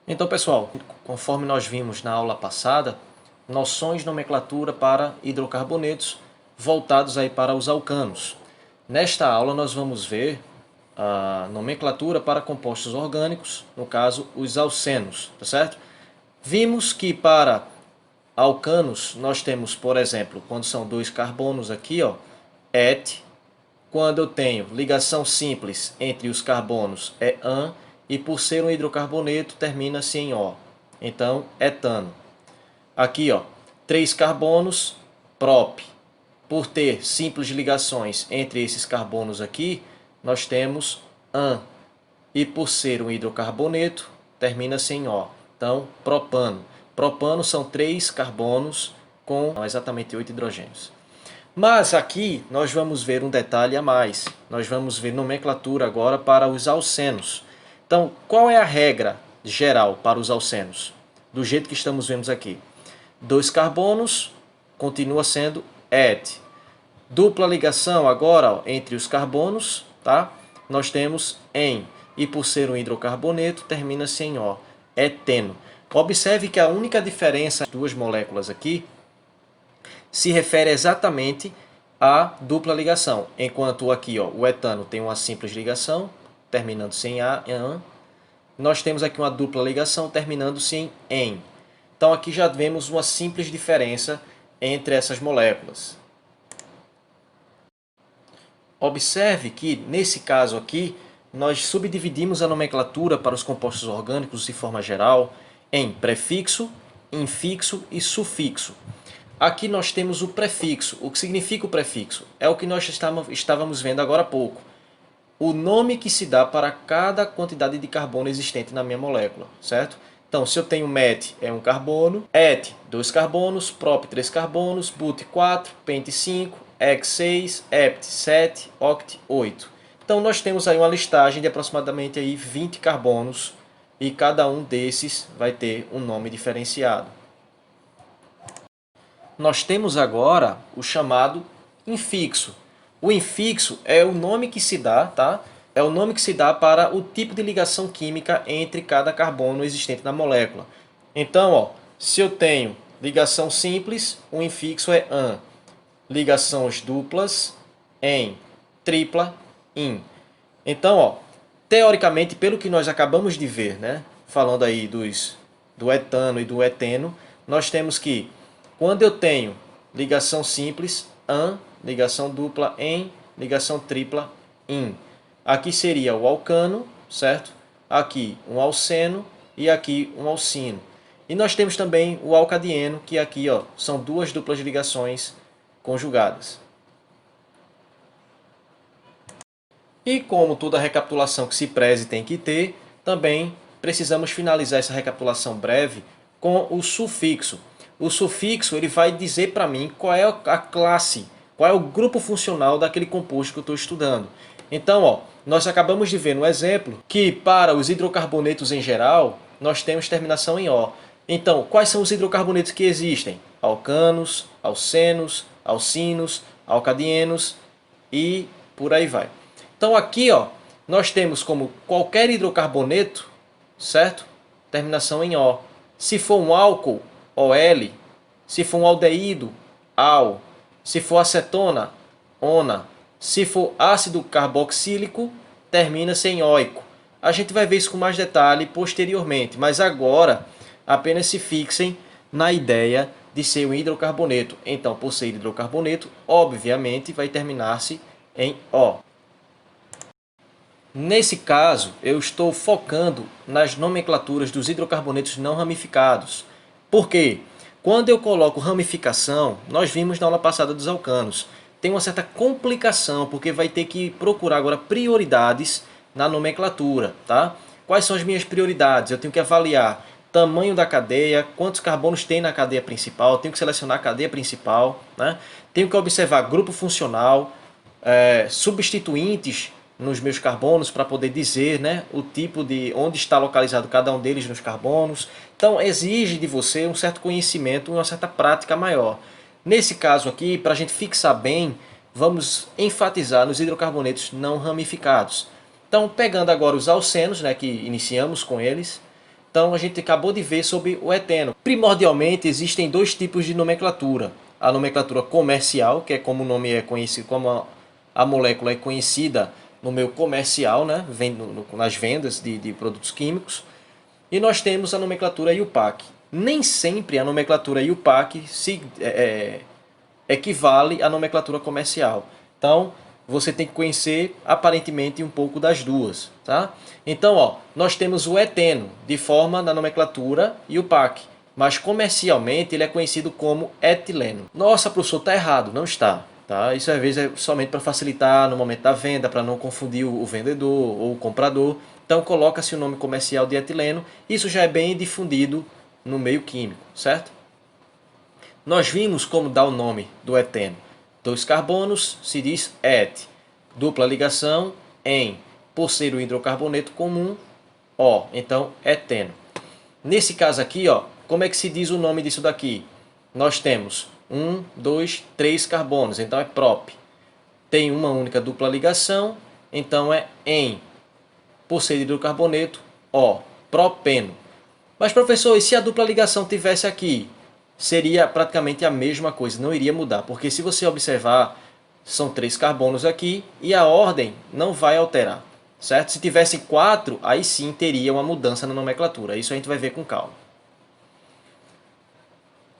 Então, pessoal, conforme nós vimos na aula passada, noções de nomenclatura para hidrocarbonetos voltados aí para os alcanos. Nesta aula nós vamos ver a nomenclatura para compostos orgânicos, no caso os alcenos, tá certo? Vimos que para alcanos nós temos, por exemplo, quando são dois carbonos aqui, ó, et. Quando eu tenho ligação simples entre os carbonos é an, e por ser um hidrocarboneto termina-se em O. Então, etano. Aqui, ó, 3 carbonos, prop. Por ter simples ligações entre esses carbonos aqui, nós temos an. E por ser um hidrocarboneto, termina-se em O. Então, propano. Propano são 3 carbonos com exatamente 8 hidrogênios. Mas aqui nós vamos ver um detalhe a mais. Nós vamos ver nomenclatura agora para os alcenos. Então, qual é a regra geral para os alcenos? Do jeito que estamos vendo aqui. 2 carbonos continua sendo et. Dupla ligação agora, ó, entre os carbonos, tá? Nós temos en. E por ser um hidrocarboneto, termina-se em O. Eteno. Observe que a única diferença das duas moléculas aqui se refere exatamente à dupla ligação. Enquanto aqui, ó, o etano tem uma simples ligação, terminando-se em an, nós temos aqui uma dupla ligação, terminando-se em en. Então aqui já vemos uma simples diferença entre essas moléculas. Observe que, nesse caso aqui, nós subdividimos a nomenclatura para os compostos orgânicos de forma geral em prefixo, infixo e sufixo. Aqui nós temos o prefixo. O que significa o prefixo? É o que nós estávamos vendo agora há pouco. O nome que se dá para cada quantidade de carbono existente na minha molécula, certo? Então, se eu tenho met, é um carbono, et, 2 carbonos, prop, 3 carbonos, but, 4, pent, 5, hex, 6, hept, 7, oct, 8. Então, nós temos aí uma listagem de aproximadamente aí 20 carbonos e cada um desses vai ter um nome diferenciado. Nós temos agora o chamado infixo. O infixo é o nome que se dá, tá? É o nome que se dá para o tipo de ligação química entre cada carbono existente na molécula. Então, ó, se eu tenho ligação simples, o infixo é an. Ligações duplas, en. Tripla, in. Então, ó, teoricamente, pelo que nós acabamos de ver, né, falando aí do etano e do eteno, nós temos que quando eu tenho ligação simples, an, ligação dupla, en, ligação tripla, in. Aqui seria o alcano, certo? Aqui um alceno e aqui um alcino. E nós temos também o alcadieno, que aqui, ó, são duas duplas ligações conjugadas. E como toda recapitulação que se preze tem que ter, também precisamos finalizar essa recapitulação breve com o sufixo. O sufixo ele vai dizer para mim qual é a classe, qual é o grupo funcional daquele composto que eu estou estudando. Então, ó, nós acabamos de ver no exemplo que para os hidrocarbonetos em geral, nós temos terminação em O. Então, quais são os hidrocarbonetos que existem? Alcanos, alcenos, alcinos, alcadienos e por aí vai. Então aqui, ó, nós temos como qualquer hidrocarboneto, certo? Terminação em O. Se for um álcool, OL. Se for um aldeído, AL. Se for acetona, ONA. Se for ácido carboxílico, termina-se em oico. A gente vai ver isso com mais detalhe posteriormente, mas agora apenas se fixem na ideia de ser um hidrocarboneto. Então, por ser hidrocarboneto, obviamente vai terminar-se em O. Nesse caso, eu estou focando nas nomenclaturas dos hidrocarbonetos não ramificados. Por quê? Quando eu coloco ramificação, nós vimos na aula passada dos alcanos, tem uma certa complicação, porque vai ter que procurar agora prioridades na nomenclatura, tá? Quais são as minhas prioridades? Eu tenho que avaliar tamanho da cadeia, quantos carbonos tem na cadeia principal, tenho que selecionar a cadeia principal, né? Tenho que observar grupo funcional, substituintes nos meus carbonos para poder dizer, né, o tipo de onde está localizado cada um deles nos carbonos. Então exige de você um certo conhecimento e uma certa prática maior. Nesse caso aqui, para a gente fixar bem, vamos enfatizar nos hidrocarbonetos não ramificados. Então pegando agora os alcenos, né, que iniciamos com eles, Então a gente acabou de ver sobre o eteno. Primordialmente existem dois tipos de nomenclatura. A nomenclatura comercial, que é como o nome é conhecido, como a molécula é conhecida no meio comercial, né? Nas vendas de produtos químicos. E nós temos a nomenclatura IUPAC. Nem sempre a nomenclatura IUPAC equivale à nomenclatura comercial. Então, você tem que conhecer aparentemente um pouco das duas, tá? Então, ó, nós temos o eteno de forma da nomenclatura IUPAC, mas comercialmente ele é conhecido como etileno. Nossa, professor, está errado. Não está. Tá? Isso às vezes é somente para facilitar no momento da venda, para não confundir o vendedor ou o comprador. Então coloca-se o nome comercial de etileno. Isso já é bem difundido no meio químico, certo? Nós vimos como dá o nome do eteno. 2 carbonos se diz et. Dupla ligação em. Por ser o hidrocarboneto comum, O. Então, eteno. Nesse caso aqui, ó, como é que se diz o nome disso daqui? Nós temos 1, 2, 3 carbonos, então é prop. Tem uma única dupla ligação, então é em. Por ser hidrocarboneto, O. Propeno. Mas professor, e se a dupla ligação tivesse aqui? Seria praticamente a mesma coisa, não iria mudar, porque se você observar, são 3 carbonos aqui e a ordem não vai alterar, certo? Se tivesse 4, aí sim teria uma mudança na nomenclatura, isso a gente vai ver com calma.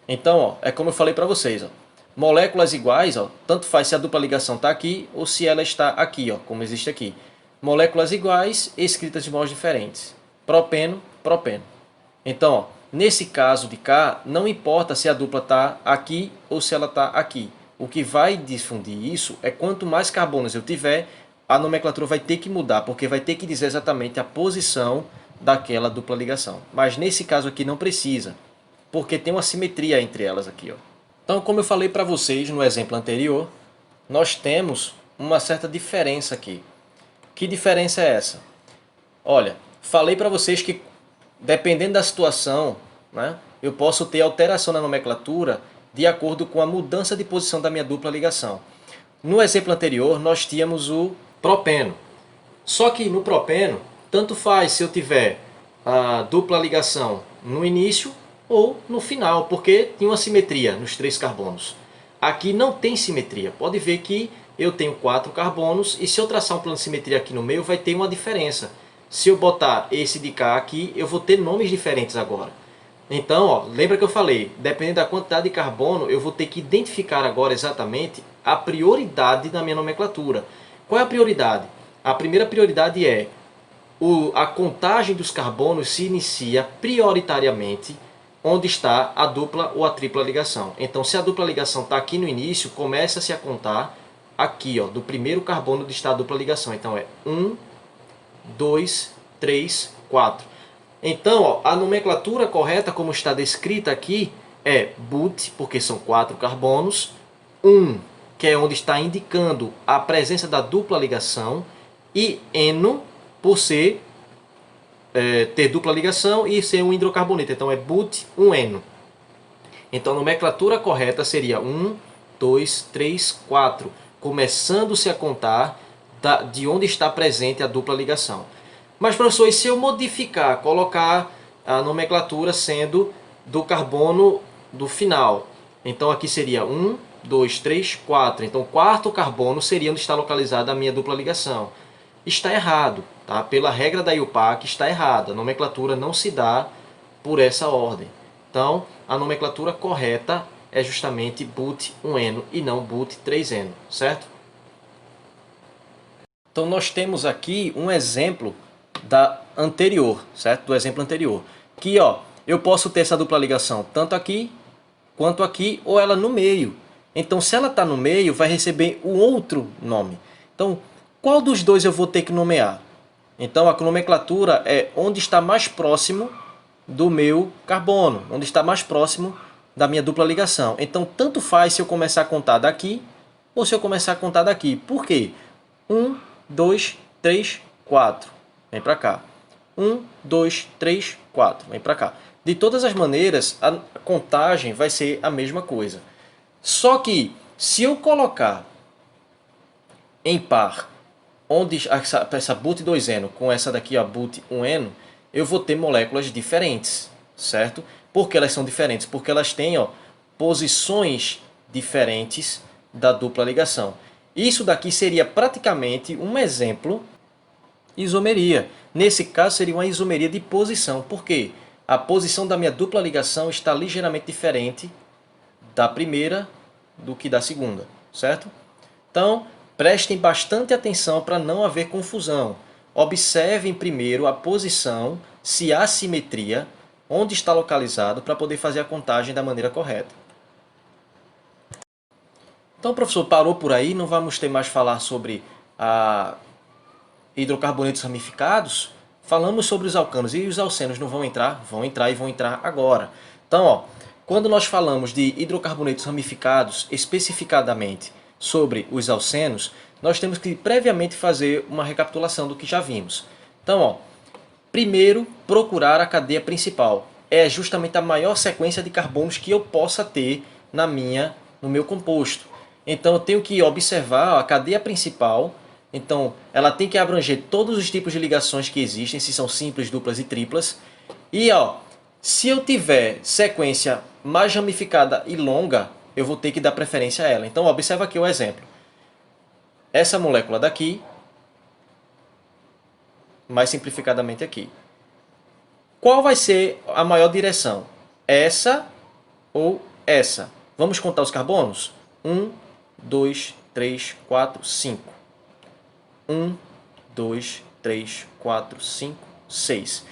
Então, ó, é como eu falei para vocês, ó, moléculas iguais, ó, tanto faz se a dupla ligação está aqui ou se ela está aqui, ó, como existe aqui. Moléculas iguais escritas de modos diferentes. Propeno, propeno. Então, ó, nesse caso de cá, não importa se a dupla está aqui ou se ela está aqui. O que vai difundir isso é quanto mais carbonos eu tiver, a nomenclatura vai ter que mudar, porque vai ter que dizer exatamente a posição daquela dupla ligação. Mas nesse caso aqui não precisa, porque tem uma simetria entre elas aqui, ó. Então, como eu falei para vocês no exemplo anterior, nós temos uma certa diferença aqui. Que diferença é essa? Olha, falei para vocês que dependendo da situação, né, eu posso ter alteração na nomenclatura de acordo com a mudança de posição da minha dupla ligação. No exemplo anterior, nós tínhamos o propeno. Só que no propeno, tanto faz se eu tiver a dupla ligação no início ou no final, porque tem uma simetria nos 3 carbonos. Aqui não tem simetria. Pode ver que eu tenho 4 carbonos e se eu traçar um plano de simetria aqui no meio, vai ter uma diferença. Se eu botar esse de cá aqui, eu vou ter nomes diferentes agora. Então, ó, lembra que eu falei, dependendo da quantidade de carbono, eu vou ter que identificar agora exatamente a prioridade da minha nomenclatura. Qual é a prioridade? A primeira prioridade é a contagem dos carbonos se inicia prioritariamente onde está a dupla ou a tripla ligação. Então, se a dupla ligação está aqui no início, começa-se a contar aqui, ó, do primeiro carbono onde está a dupla ligação. Então, é 1, 2, 3, 4. Então, ó, a nomenclatura correta, como está descrita aqui, é but, porque são 4 carbonos, 1, que é onde está indicando a presença da dupla ligação, e eno, por ser ter dupla ligação e ser um hidrocarboneto. Então é but, um eno. Então a nomenclatura correta seria 1, 2, 3, 4, começando-se a contar de onde está presente a dupla ligação. Mas professor, e se eu modificar, colocar a nomenclatura sendo do carbono do final? Então aqui seria 1, 2, 3, 4. Então o quarto carbono seria onde está localizada a minha dupla ligação. Está errado, tá? Pela regra da IUPAC está errado. A nomenclatura não se dá por essa ordem. Então a nomenclatura correta é justamente but 1eno e não but 3eno, certo? Então nós temos aqui um exemplo da anterior, certo? Do exemplo anterior. Que ó, eu posso ter essa dupla ligação tanto aqui quanto aqui ou ela no meio. Então se ela está no meio vai receber um outro nome. Então qual dos dois eu vou ter que nomear? Então a nomenclatura é onde está mais próximo do meu carbono, onde está mais próximo da minha dupla ligação. Então tanto faz se eu começar a contar daqui ou se eu começar a contar daqui. Por quê? 1, 2, 3, 4. Vem para cá. 1, 2, 3, 4. Vem para cá. De todas as maneiras, a contagem vai ser a mesma coisa. Só que se eu colocar em par onde essa but 2eno com essa daqui, a but 1eno, eu vou ter moléculas diferentes, certo? Por que elas são diferentes? Porque elas têm posições diferentes da dupla ligação. Isso daqui seria praticamente um exemplo de isomeria. Nesse caso seria uma isomeria de posição. Por quê? A posição da minha dupla ligação está ligeiramente diferente da primeira do que da segunda, certo? Então, prestem bastante atenção para não haver confusão. Observem primeiro a posição, se há simetria, onde está localizado, para poder fazer a contagem da maneira correta. Então, o professor parou por aí, não vamos ter mais falar sobre hidrocarbonetos ramificados. Falamos sobre os alcanos e os alcenos não vão entrar? Vão entrar e vão entrar agora. Então, quando nós falamos de hidrocarbonetos ramificados, especificadamente sobre os alcenos, nós temos que previamente fazer uma recapitulação do que já vimos. Então, primeiro, procurar a cadeia principal. É justamente a maior sequência de carbonos que eu possa ter no meu composto. Então, eu tenho que observar a cadeia principal. Então, ela tem que abranger todos os tipos de ligações que existem, se são simples, duplas e triplas. E, se eu tiver sequência mais ramificada e longa, eu vou ter que dar preferência a ela. Então, observa aqui o exemplo. Essa molécula daqui, mais simplificadamente aqui. Qual vai ser a maior direção? Essa ou essa? Vamos contar os carbonos? 1, 2, 3, 4, 5. 1, 2, 3, 4, 5, 6.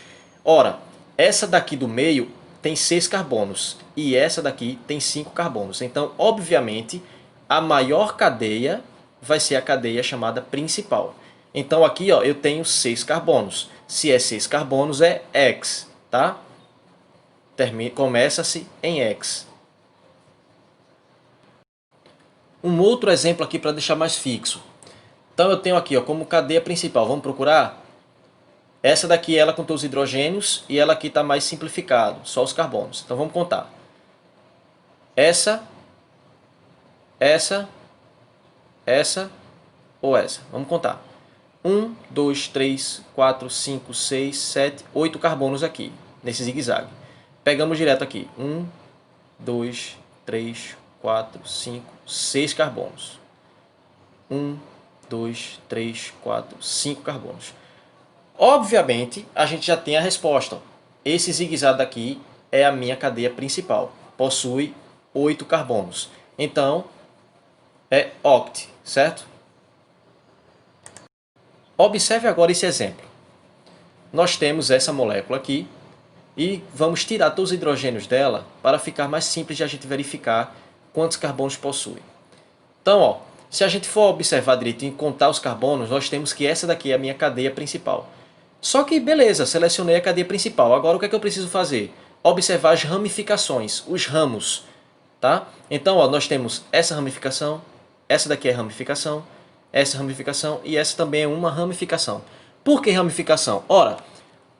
Ora, essa daqui do meio tem 6 carbonos e essa daqui tem 5 carbonos. Então, obviamente, a maior cadeia vai ser a cadeia chamada principal. Então, aqui eu tenho 6 carbonos. Se é 6 carbonos, é X, tá? Começa-se em X. Um outro exemplo aqui para deixar mais fixo. Então, eu tenho aqui como cadeia principal. Vamos procurar? Essa daqui ela com todos os hidrogênios e ela aqui está mais simplificado, só os carbonos. Então, vamos contar. Essa ou essa. Vamos contar. 1, 2, 3, 4, 5, 6, 7, 8 carbonos aqui, nesse zigue-zague. Pegamos direto aqui. 1, 2, 3, 4, 5, 6 carbonos. 1, 2, 3, 4, 5 carbonos. Obviamente, a gente já tem a resposta. Esse zigue-zague daqui é a minha cadeia principal. Possui 8 carbonos. Então, é oct, certo? Observe agora esse exemplo. Nós temos essa molécula aqui e vamos tirar todos os hidrogênios dela para ficar mais simples de a gente verificar quantos carbonos possui. Então, se a gente for observar direitinho e contar os carbonos, nós temos que essa daqui é a minha cadeia principal. Só que, beleza, selecionei a cadeia principal. Agora, o que é que eu preciso fazer? Observar as ramificações, os ramos. Tá? Então, nós temos essa ramificação, essa daqui é ramificação, essa ramificação e essa também é uma ramificação. Por que ramificação? Ora,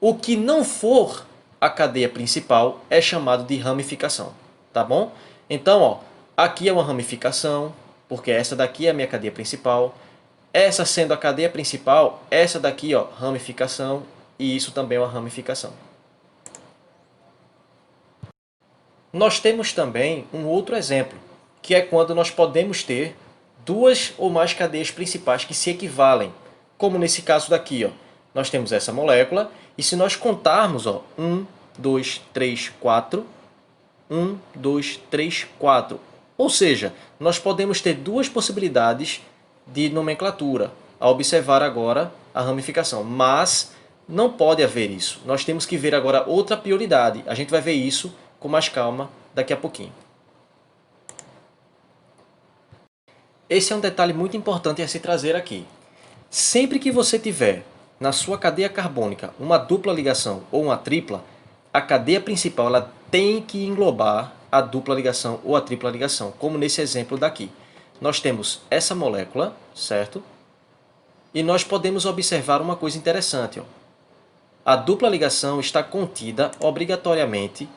o que não for a cadeia principal é chamado de ramificação. Tá bom? Então, aqui é uma ramificação, porque essa daqui é a minha cadeia principal. Essa sendo a cadeia principal, essa daqui, ramificação, e isso também é uma ramificação. Nós temos também um outro exemplo, que é quando nós podemos ter duas ou mais cadeias principais que se equivalem. Como nesse caso daqui, nós temos essa molécula, e se nós contarmos, 1, 2, 3, 4, 1, 2, 3, 4. Ou seja, nós podemos ter duas possibilidades de nomenclatura, a observar agora a ramificação. Mas não pode haver isso. Nós temos que ver agora outra prioridade. A gente vai ver isso com mais calma daqui a pouquinho. Esse é um detalhe muito importante a se trazer aqui. Sempre que você tiver na sua cadeia carbônica uma dupla ligação ou uma tripla, a cadeia principal ela tem que englobar a dupla ligação ou a tripla ligação, como nesse exemplo daqui. Nós temos essa molécula, certo? E nós podemos observar uma coisa interessante. A dupla ligação está contida obrigatoriamente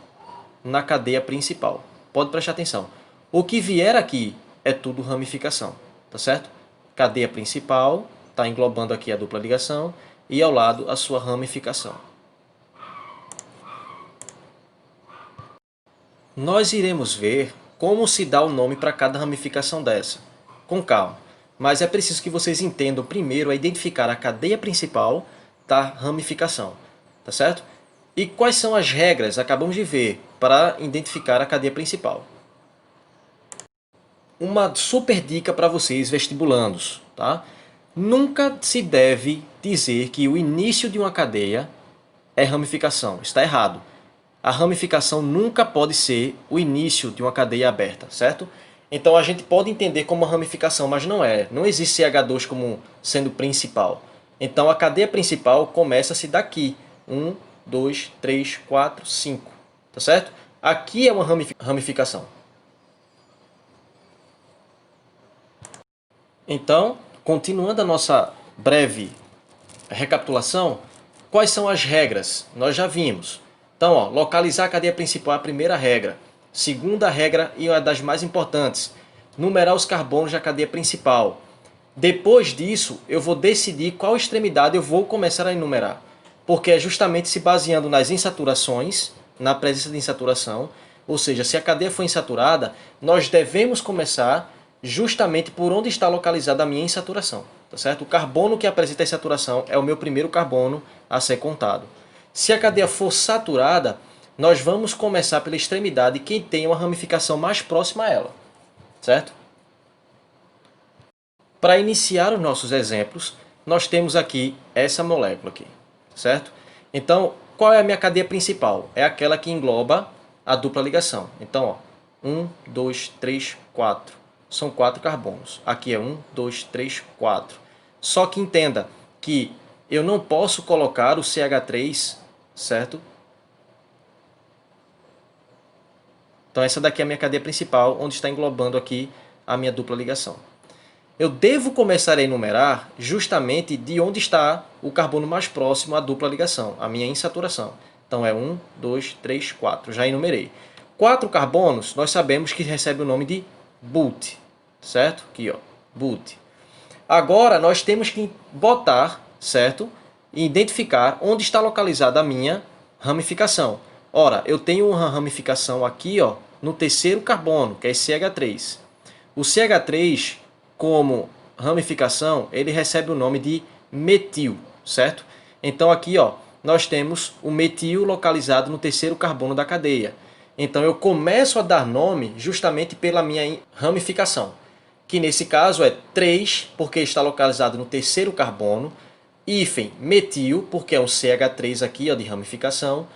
na cadeia principal. Pode prestar atenção. O que vier aqui é tudo ramificação, tá certo? Cadeia principal está englobando aqui a dupla ligação e ao lado a sua ramificação. Nós iremos ver como se dá o nome para cada ramificação dessa, com calma. Mas é preciso que vocês entendam primeiro a identificar a cadeia principal da ramificação, tá certo? E quais são as regras, acabamos de ver, para identificar a cadeia principal. Uma super dica para vocês vestibulandos, tá? Nunca se deve dizer que o início de uma cadeia é ramificação, está errado. A ramificação nunca pode ser o início de uma cadeia aberta, certo? Então a gente pode entender como uma ramificação, mas não é. Não existe CH2 como sendo principal. Então a cadeia principal começa-se daqui. 1, 2, 3, 4, 5. Tá certo? Aqui é uma ramificação. Então, continuando a nossa breve recapitulação, quais são as regras? Nós já vimos. Então, ó, localizar a cadeia principal é a primeira regra. Segunda regra e uma das mais importantes, numerar os carbonos da cadeia principal. Depois disso, eu vou decidir qual extremidade eu vou começar a enumerar. Porque é justamente se baseando nas insaturações, na presença de insaturação, ou seja, se a cadeia for insaturada, nós devemos começar justamente por onde está localizada a minha insaturação. Tá certo? O carbono que apresenta a insaturação é o meu primeiro carbono a ser contado. Se a cadeia for saturada, nós vamos começar pela extremidade que tem uma ramificação mais próxima a ela. Certo? Para iniciar os nossos exemplos, nós temos aqui essa molécula aqui. Certo? Então, qual é a minha cadeia principal? É aquela que engloba a dupla ligação. Então, ó, 1, 2, 3, 4. São 4 carbonos. Aqui é 1, 2, 3, 4. Só que entenda que eu não posso colocar o CH3, certo? Então essa daqui é a minha cadeia principal, onde está englobando aqui a minha dupla ligação. Eu devo começar a enumerar justamente de onde está o carbono mais próximo à dupla ligação, a minha insaturação. Então é 1, 2, 3, 4. Já enumerei. 4 carbonos nós sabemos que recebe o nome de but, certo? Aqui, ó, but. Agora nós temos que botar, certo? E identificar onde está localizada a minha ramificação. Ora, eu tenho uma ramificação aqui, ó, no terceiro carbono, que é esse CH3. O CH3, como ramificação, ele recebe o nome de metil, certo? Então aqui, ó, nós temos o metil localizado no terceiro carbono da cadeia. Então eu começo a dar nome justamente pela minha ramificação, que nesse caso é 3, porque está localizado no terceiro carbono, hífen metil, porque é um CH3 aqui, ó, de ramificação,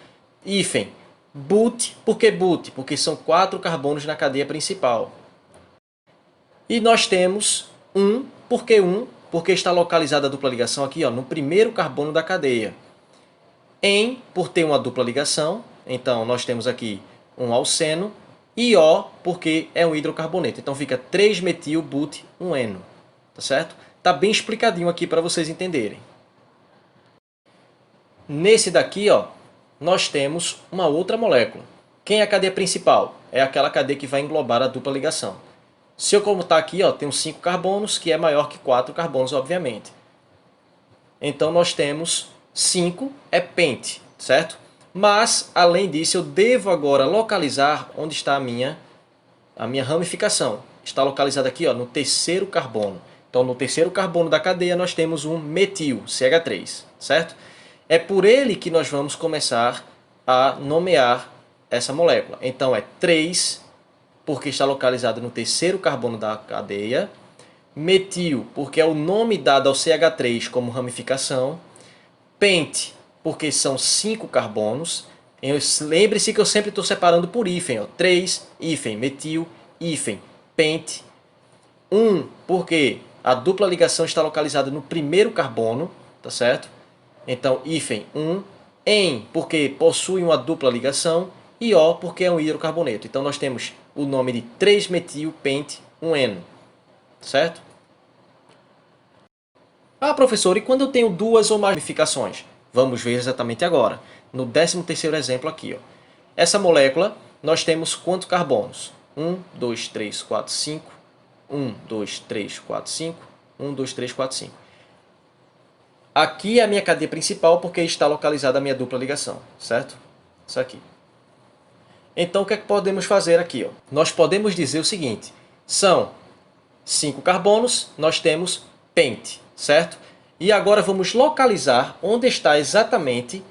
hífen but, porque but? Porque são 4 carbonos na cadeia principal. E nós temos 1, porque 1? Porque está localizada a dupla ligação aqui, ó, no primeiro carbono da cadeia. En, por ter uma dupla ligação, então nós temos aqui um alceno, e O, porque é um hidrocarboneto. Então fica 3-metil but 1-eno. Tá certo? Tá bem explicadinho aqui para vocês entenderem. Nesse daqui, ó, nós temos uma outra molécula. Quem é a cadeia principal? É aquela cadeia que vai englobar a dupla ligação. Se eu como está aqui, ó, tem 5 carbonos, que é maior que 4 carbonos, obviamente. Então nós temos 5, é pente, certo? Mas, além disso, eu devo agora localizar onde está a minha ramificação. Está localizada aqui, ó, no terceiro carbono. Então, no terceiro carbono da cadeia, nós temos um metil, CH3, certo? É por ele que nós vamos começar a nomear essa molécula. Então, é 3, porque está localizado no terceiro carbono da cadeia. Metil, porque é o nome dado ao CH3 como ramificação. Pente, porque são 5 carbonos. Lembre-se que eu sempre estou separando por hífen. 3, hífen, metil, hífen, pente. 1, porque a dupla ligação está localizada no primeiro carbono, tá certo? Então, hífen 1. En, porque possui uma dupla ligação. E O, porque é um hidrocarboneto. Então, nós temos o nome de 3-metil, pente, 1-eno. Certo? Ah, professor, e quando eu tenho duas ou mais ramificações? Vamos ver exatamente agora, no 13º exemplo aqui. Ó. Essa molécula, nós temos quantos carbonos? 1, 2, 3, 4, 5. 1, 2, 3, 4, 5. 1, 2, 3, 4, 5. Aqui é a minha cadeia principal porque está localizada a minha dupla ligação, certo? Isso aqui. Então o que é que podemos fazer aqui? Ó? Nós podemos dizer o seguinte, são 5 carbonos, nós temos pente, certo? E agora vamos localizar onde está exatamente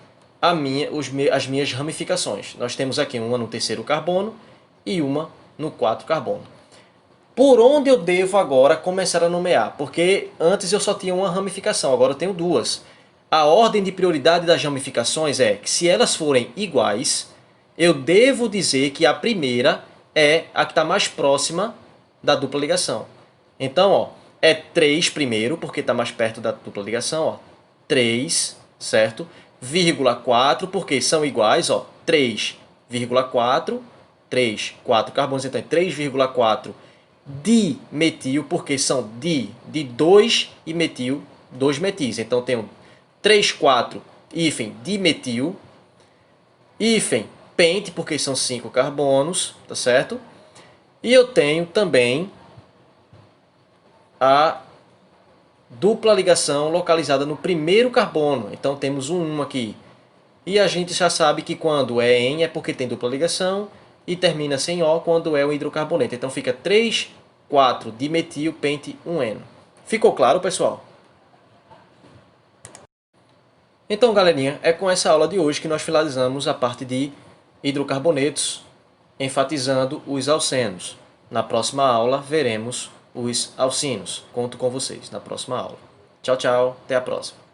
as minhas ramificações. Nós temos aqui uma no terceiro carbono e uma no quarto carbono. Por onde eu devo agora começar a nomear? Porque antes eu só tinha uma ramificação, agora eu tenho duas. A ordem de prioridade das ramificações é que se elas forem iguais, eu devo dizer que a primeira é a que está mais próxima da dupla ligação. Então, ó, é 3 primeiro, porque está mais perto da dupla ligação, ó, 3, certo? Vírgula 4, porque são iguais, ó, 3,4, 3, 4 carbonos, então é 3,4 dimetil, porque são de 2 e metil, 2 metis. Então tenho 3, 4, hífen dimetil, hífen pente, porque são 5 carbonos, tá certo? E eu tenho também a dupla ligação localizada no primeiro carbono. Então temos um 1 aqui. E a gente já sabe que quando é em é porque tem dupla ligação e termina sem O quando é o hidrocarboneto. Então fica 3, 4 dimetil pente 1N. Ficou claro, pessoal? Então, galerinha, é com essa aula de hoje que nós finalizamos a parte de hidrocarbonetos, enfatizando os alcenos. Na próxima aula veremos os alcinos. Conto com vocês na próxima aula. Tchau, tchau. Até a próxima.